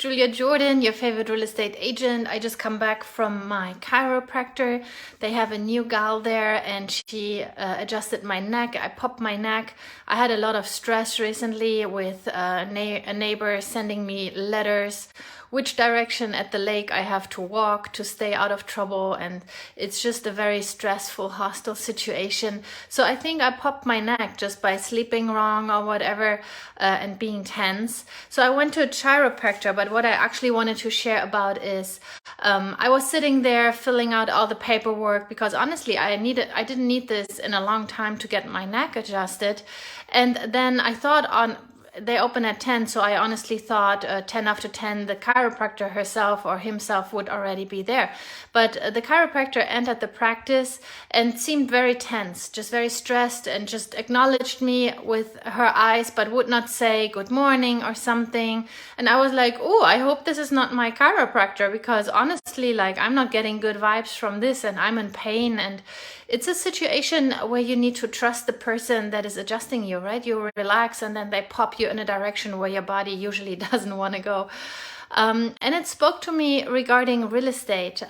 Julia Jordan, your favorite real estate agent. I just come back from my chiropractor. They have a new gal there and she adjusted my neck. I popped my neck. I had a lot of stress recently with a neighbor sending me letters which direction at the lake I have to walk to stay out of trouble, and it's just a very stressful, hostile situation. So I think I popped my neck just by sleeping wrong or whatever, and being tense. So I went to a chiropractor, but what I actually wanted to share about is I was sitting there filling out all the paperwork because honestly I didn't need this in a long time to get my neck adjusted. And then I thought they open at 10, so I honestly thought 10 after 10 the chiropractor herself or himself would already be there. But the chiropractor entered the practice and seemed very tense, just very stressed, and just acknowledged me with her eyes but would not say good morning or something. And I was like, oh, I hope this is not my chiropractor, because honestly, like, I'm not getting good vibes from this and I'm in pain. And it's a situation where you need to trust the person that is adjusting you, right? You relax and then they pop you in a direction where your body usually doesn't want to go. And it spoke to me regarding real estate.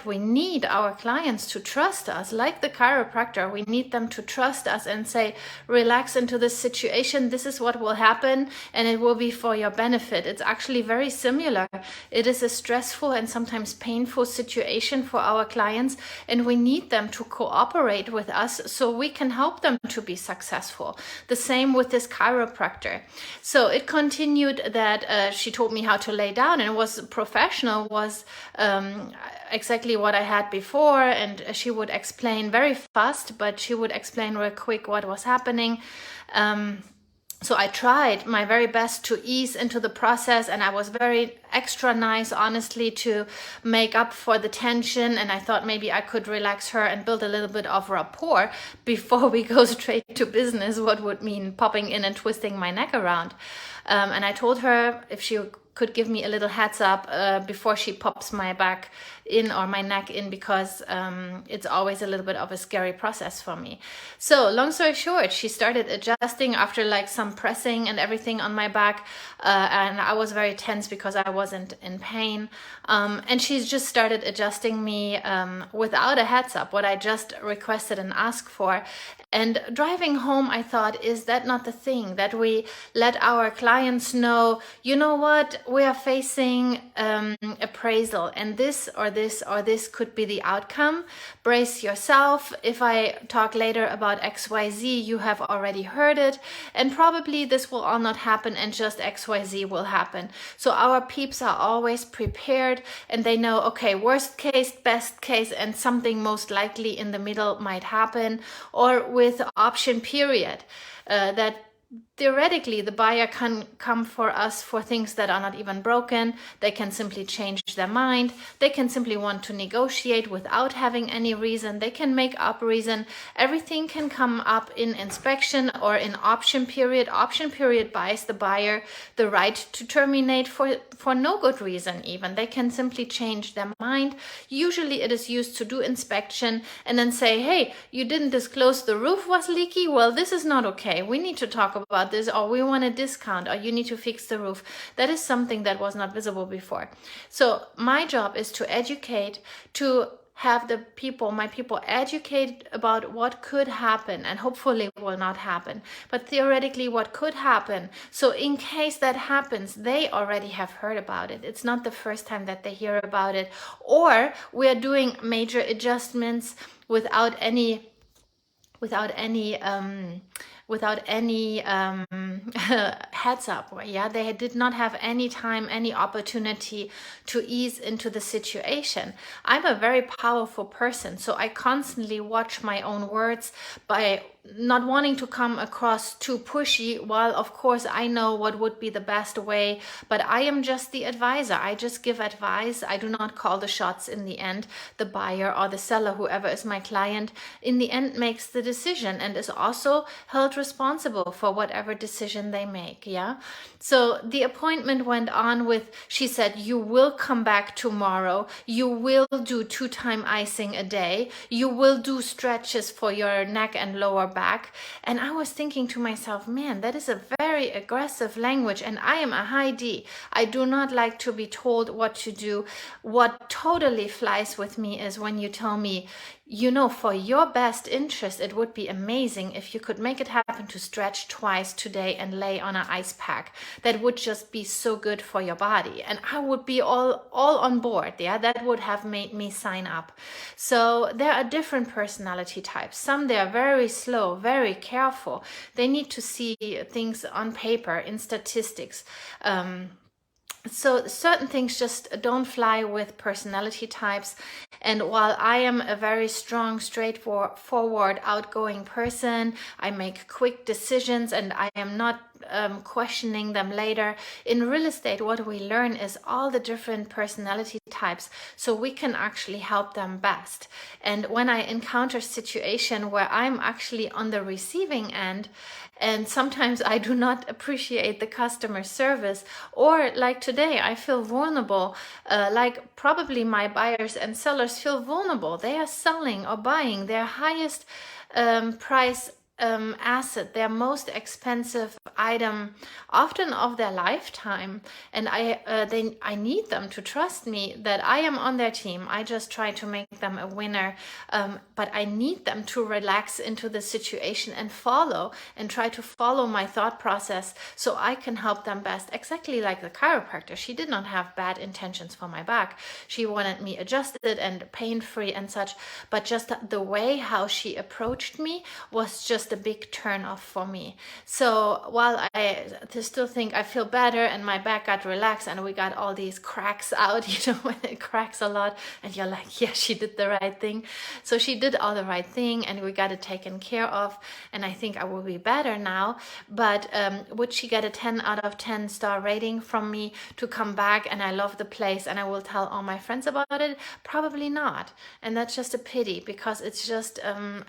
We need our clients to trust us. Like the chiropractor, we need them to trust us and say, relax into this situation. This is what will happen and it will be for your benefit. It's actually very similar. It is a stressful and sometimes painful situation for our clients, and we need them to cooperate with us so we can help them to be successful. The same with this chiropractor. So it continued that she told me how to lay down, and it was professional, was exactly what I had before, and she would explain very fast, but she would explain real quick what was happening. So I tried my very best to ease into the process, and I was very extra nice, honestly, to make up for the tension. And I thought maybe I could relax her and build a little bit of rapport before we go straight to business, what would mean popping in and twisting my neck around. And I told her if she could give me a little heads up before she pops my back in or my neck in, because it's always a little bit of a scary process for me. So long story short, she started adjusting after like some pressing and everything on my back, and I was very tense because I wasn't in pain, and she's just started adjusting me without a heads up, what I just requested and asked for. And driving home, I thought, is that not the thing that we let our clients know, you know what, we are facing appraisal, and this or this or this could be the outcome. Brace yourself. If I talk later about XYZ, you have already heard it, and probably this will all not happen and just XYZ will happen. So our peeps are always prepared, and they know, okay, worst case, best case, and something most likely in the middle might happen, or with option period, that theoretically the buyer can come for us for things that are not even broken. They can simply change their mind. They can simply want to negotiate without having any reason. They can make up reason. Everything can come up in inspection or in option period. Option period buys the buyer the right to terminate for no good reason even. They can simply change their mind. Usually it is used to do inspection and then say, hey, you didn't disclose the roof was leaky. Well, this is not okay. We need to talk about this, or we want a discount, or you need to fix the roof. That is something that was not visible before. So my job is to educate, to have my people educate about what could happen, and hopefully will not happen, but theoretically what could happen. So in case that happens, they already have heard about it. It's not the first time that they hear about it, or we are doing major adjustments without any heads up. Yeah, they did not have any time, any opportunity to ease into the situation. I'm a very powerful person, so I constantly watch my own words by not wanting to come across too pushy, while of course I know what would be the best way, but I am just the advisor. I just give advice. I do not call the shots in the end. The buyer or the seller, whoever is my client, in the end makes the decision and is also held responsible for whatever decision they make. Yeah. So the appointment went on with, she said, you will come back tomorrow. You will do 2-time icing a day. You will do stretches for your neck and lower back. And I was thinking to myself, man, that is a very aggressive language. And I am a high D. I do not like to be told what to do. What totally flies with me is when you tell me, you know, for your best interest, it would be amazing if you could make it happen to stretch twice today and lay on an ice pack. That would just be so good for your body. And I would be all on board. Yeah, that would have made me sign up. So there are different personality types. Some, they are very slow, very careful. They need to see things on paper, in statistics. So certain things just don't fly with personality types. And while I am a very strong, straightforward, outgoing person, I make quick decisions and I am not questioning them later. In real estate, what we learn is all the different personality types, so we can actually help them best. And when I encounter a situation where I'm actually on the receiving end, and sometimes I do not appreciate the customer service, or like today, I feel vulnerable, like probably my buyers and sellers feel vulnerable. They are selling or buying their highest price asset, their most expensive item, often of their lifetime, and I need them to trust me that I am on their team. I just try to make them a winner, but I need them to relax into the situation and try to follow my thought process so I can help them best. Exactly like the chiropractor, she did not have bad intentions for my back. She wanted me adjusted and pain-free and such, but just the way how she approached me was just a big turn off for me. So while I still think I feel better and my back got relaxed and we got all these cracks out, you know, when it cracks a lot and you're like, yeah, she did the right thing. So she did all the right thing and we got it taken care of, and I think I will be better now. But would she get a 10 out of 10 star rating from me to come back and I love the place and I will tell all my friends about it? Probably not. And that's just a pity, because it's just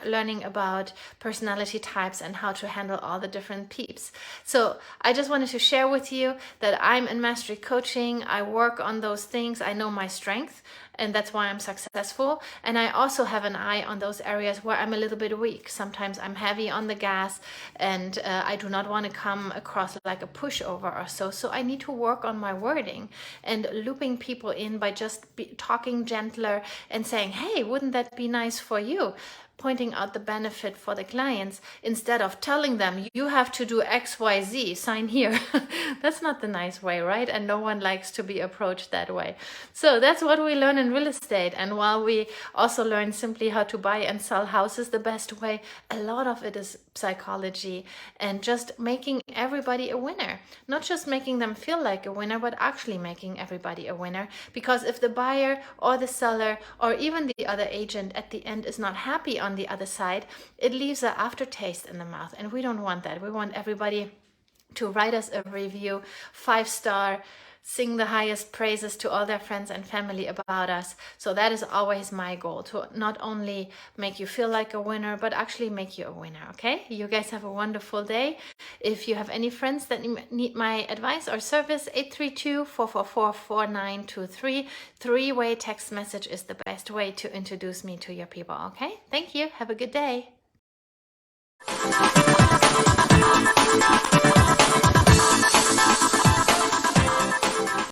learning about personality types and how to handle all the different peeps. So I just wanted to share with you that I'm in Mastery Coaching. I work on those things. I know my strength, and that's why I'm successful. And I also have an eye on those areas where I'm a little bit weak. Sometimes I'm heavy on the gas and I do not want to come across like a pushover or so. So I need to work on my wording and looping people in by just talking gentler and saying, hey, wouldn't that be nice for you? Pointing out the benefit for the clients instead of telling them, you have to do XYZ, sign here. That's not the nice way, right? And no one likes to be approached that way. So that's what we learn in real estate. And while we also learn simply how to buy and sell houses the best way, a lot of it is psychology and just making everybody a winner. Not just making them feel like a winner, but actually making everybody a winner. Because if the buyer or the seller or even the other agent at the end is not happy on the other side, it leaves an aftertaste in the mouth, and we don't want that. We want everybody to write us a review, 5-star, sing the highest praises to all their friends and family about us. So that is always my goal, to not only make you feel like a winner, but actually make you a winner. Okay, you guys have a wonderful day. If you have any friends that need my advice or service, 832-444-4923. 3-way text message is the best way to introduce me to your people. Okay, thank you. Have a good day.